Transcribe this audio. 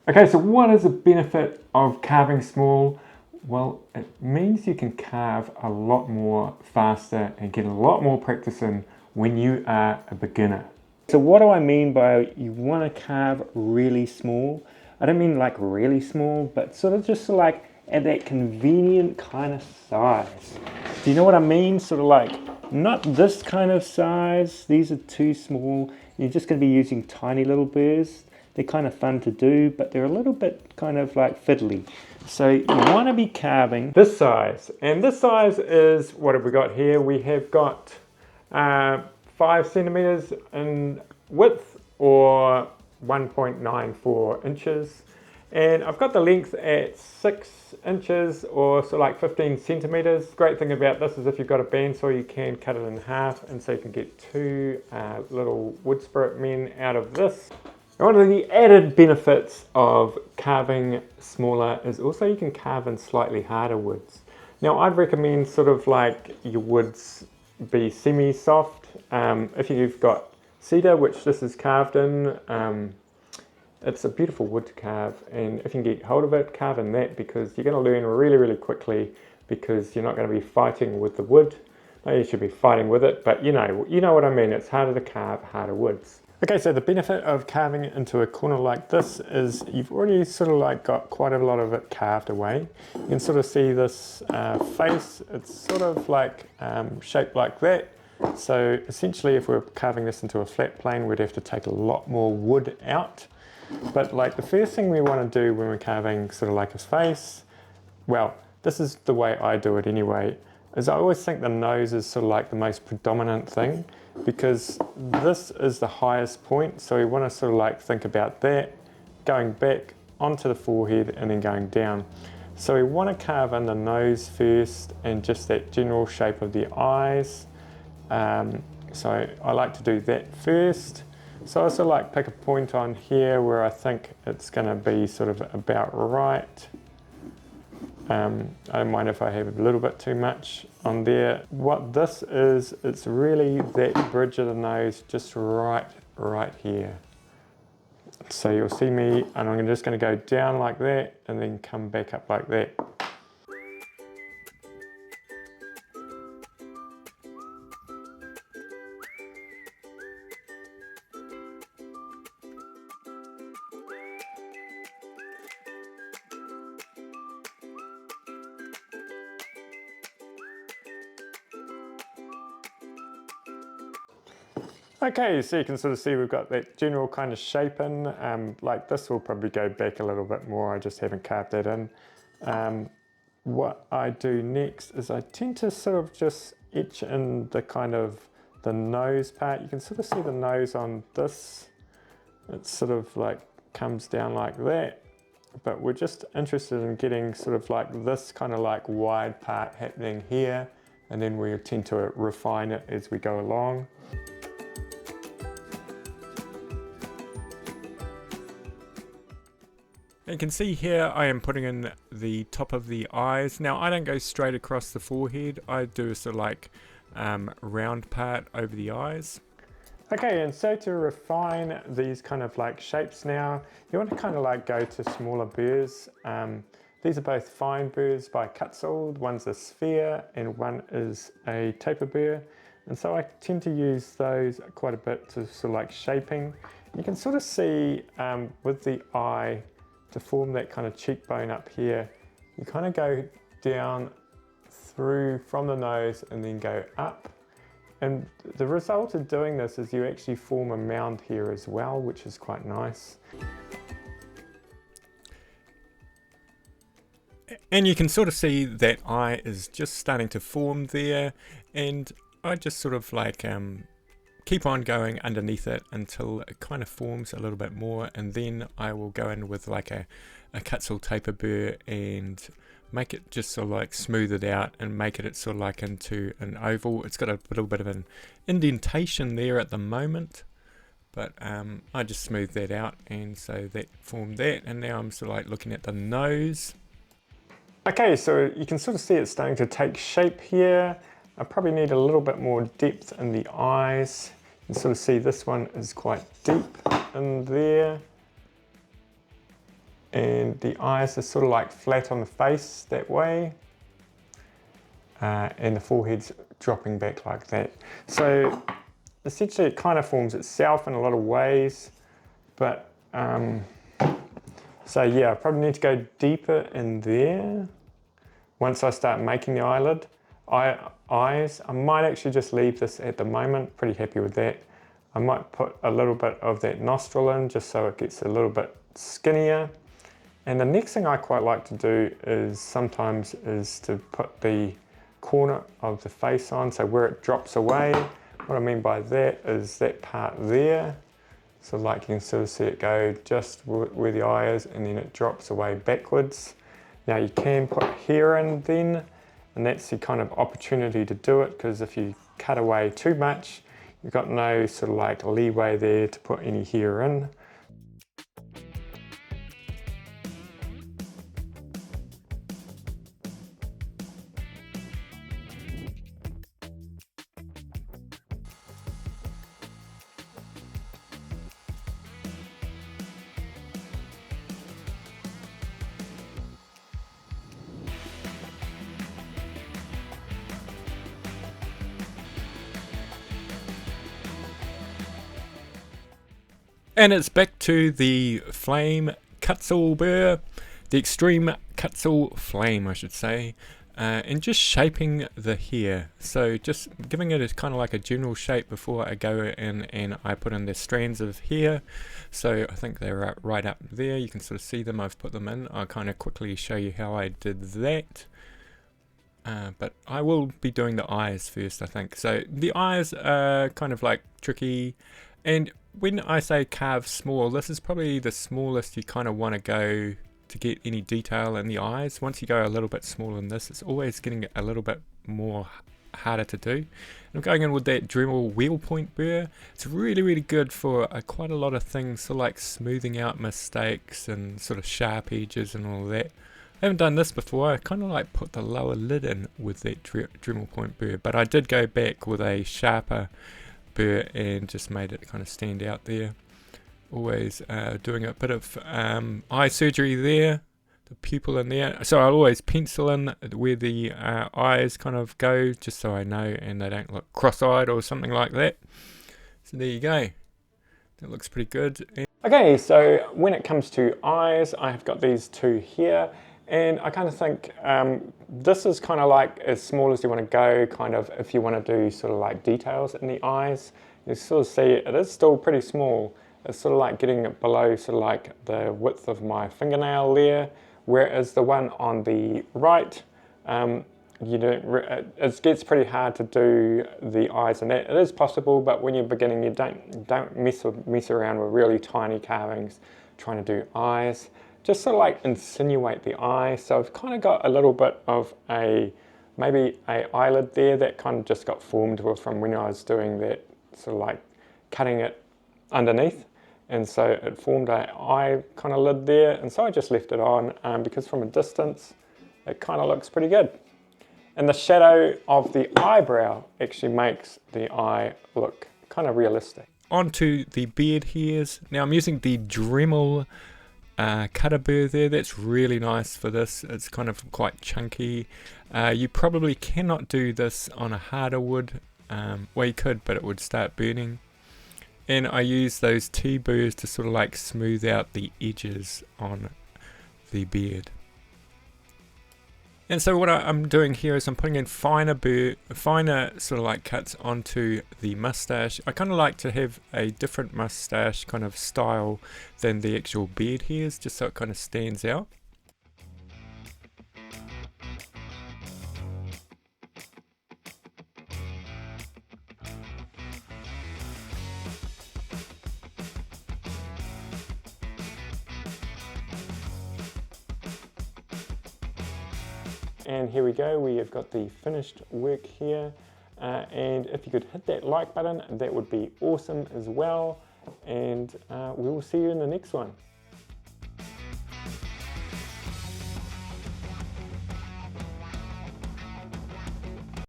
Okay, so what is the benefit of carving small? Well, it means you can carve a lot more faster and get a lot more practice in when you are a beginner. So what do I mean by you want to carve really small? I don't mean like really small, but sort of just like at that convenient kind of size. Do you know what I mean? Sort of like not this kind of size. These are too small. You're just going to be using tiny little burrs. They're kind of fun to do, but they're a little bit kind of like fiddly. So you want to be carving this size. And this size is, what have we got here? We have got 5 centimeters in width, or 1.94 inches. And I've got the length at 6 inches, or so like 15 centimeters. Great thing about this is if you've got a bandsaw, you can cut it in half, and so you can get 2 little wood spirit men out of this. And one of the added benefits of carving smaller is also you can carve in slightly harder woods. Now I'd recommend sort of like your woods be semi-soft. If you've got cedar, which this is carved in, it's a beautiful wood to carve, and if you can get hold of it, carve in that, because you're going to learn really quickly, because you're not going to be fighting with the wood. No, you should be fighting with it, but you know what I mean. It's harder to carve harder woods. Okay, so the benefit of carving into a corner like this is you've already sort of like got quite a lot of it carved away. You can sort of see this face. It's sort of like shaped like that. So essentially, if we're carving this into a flat plane, we'd have to take a lot more wood out. But like the first thing we want to do when we're carving sort of like a face, well, this is the way I do it anyway, is I always think the nose is sort of like the most predominant thing, because this is the highest point. So we want to sort of like think about that, going back onto the forehead and then going down. So we want to carve in the nose first and just that general shape of the eyes. So I like to do that first. So I sort of like pick a point on here where I think it's going to be sort of about right. I don't mind if I have a little bit too much on there. What this is, it's really that bridge of the nose just right here. So you'll see me, and I'm just going to go down like that and then come back up like that. Okay, so you can sort of see we've got that general kind of shape in. Like this will probably go back a little bit more. I just haven't carved that in. What I do next is I tend to sort of just etch in the kind of the nose part. You can sort of see the nose on this. It sort of like comes down like that. But we're just interested in getting sort of like this kind of like wide part happening here. And then we tend to refine it as we go along. You can see here I am putting in the top of the eyes. Now I don't go straight across the forehead, I do a sort of like round part over the eyes. Okay, and so to refine these kind of like shapes now, you want to kind of like go to smaller burrs. These are both fine burrs by Kutzall. One's a sphere and one is a taper burr. And so I tend to use those quite a bit to sort of like shaping. You can sort of see with the eye, to form that kind of cheekbone up here, you kind of go down through from the nose and then go up. And the result of doing this is you actually form a mound here as well, which is quite nice. And you can sort of see that eye is just starting to form there, and I just sort of like keep on going underneath it until it kind of forms a little bit more, and then I will go in with like a Kutzall taper burr and make it just sort of like smooth it out and make it sort of like into an oval. It's got a little bit of an indentation there at the moment, but I just smooth that out, and so that formed that, and now I'm sort of like looking at the nose. Okay, so you can sort of see it's starting to take shape here. I probably need a little bit more depth in the eyes. You can sort of see this one is quite deep in there. and the eyes are sort of like flat on the face that way, and the forehead's dropping back like that. So essentially it kind of forms itself in a lot of ways, but so yeah, I probably need to go deeper in there once I start making the eyelid. Eyes, I might actually just leave this at the moment, pretty happy with that. I might put a little bit of that nostril in just so it gets a little bit skinnier. And the next thing I quite like to do is sometimes is to put the corner of the face on, so where it drops away. What I mean by that is that part there. So like you can sort of see it go just where the eye is, and then it drops away backwards. Now you can put hair in then, and that's the kind of opportunity to do it, because if you cut away too much, you've got no sort of like leeway there to put any hair in. And it's back to the flame Kutzall Burr, the extreme Kutzall flame I should say, and just shaping the hair. So just giving it a kind of like a general shape before I go in and I put in the strands of hair. So I think they're right up there, you can sort of see them, I've put them in. I'll kind of quickly show you how I did that. But I will be doing the eyes first, I think. So the eyes are kind of like tricky, and when I say carve small, this is probably the smallest you kind of want to go to get any detail in the eyes. Once you go a little bit smaller than this, it's always getting a little bit more harder to do. And I'm going in with that Dremel wheel point burr. It's really good for quite a lot of things, so like smoothing out mistakes and sort of sharp edges and all that. I haven't done this before. I kind of like put the lower lid in with that Dremel point burr, but I did go back with a sharper burr and just made it kind of stand out there. Always doing a bit of eye surgery there, the pupil in there. So I'll always pencil in where the eyes kind of go, just so I know and they don't look cross-eyed or something like that. So there you go. That looks pretty good. Okay, so when it comes to eyes, I have got these two here. And I kind of think this is kind of like as small as you want to go, kind of if you want to do sort of like details in the eyes. You sort of see it is still pretty small. It's sort of like getting it below sort of like the width of my fingernail there, whereas the one on the right, it gets pretty hard to do the eyes in that. It is possible, but when you're beginning, you don't mess around with really tiny carvings trying to do eyes. Just sort of like insinuate the eye. So I've kind of got a little bit of maybe a eyelid there that kind of just got formed from when I was doing that, sort of like cutting it underneath. And so it formed an eye kind of lid there. And so I just left it on because from a distance, it kind of looks pretty good. And the shadow of the eyebrow actually makes the eye look kind of realistic. Onto the beard hairs. Now I'm using the Dremel cutter burr there. That's really nice for this. It's kind of quite chunky. You probably cannot do this on a harder wood. Well, you could, but it would start burning. And I use those T-burrs to sort of like smooth out the edges on the beard. And so what I'm doing here is I'm putting in finer sort of like cuts onto the mustache. I kind of like to have a different mustache kind of style than the actual beard hairs, just so it kind of stands out. And here we go, we have got the finished work here. And if you could hit that like button, that would be awesome as well. And we will see you in the next one.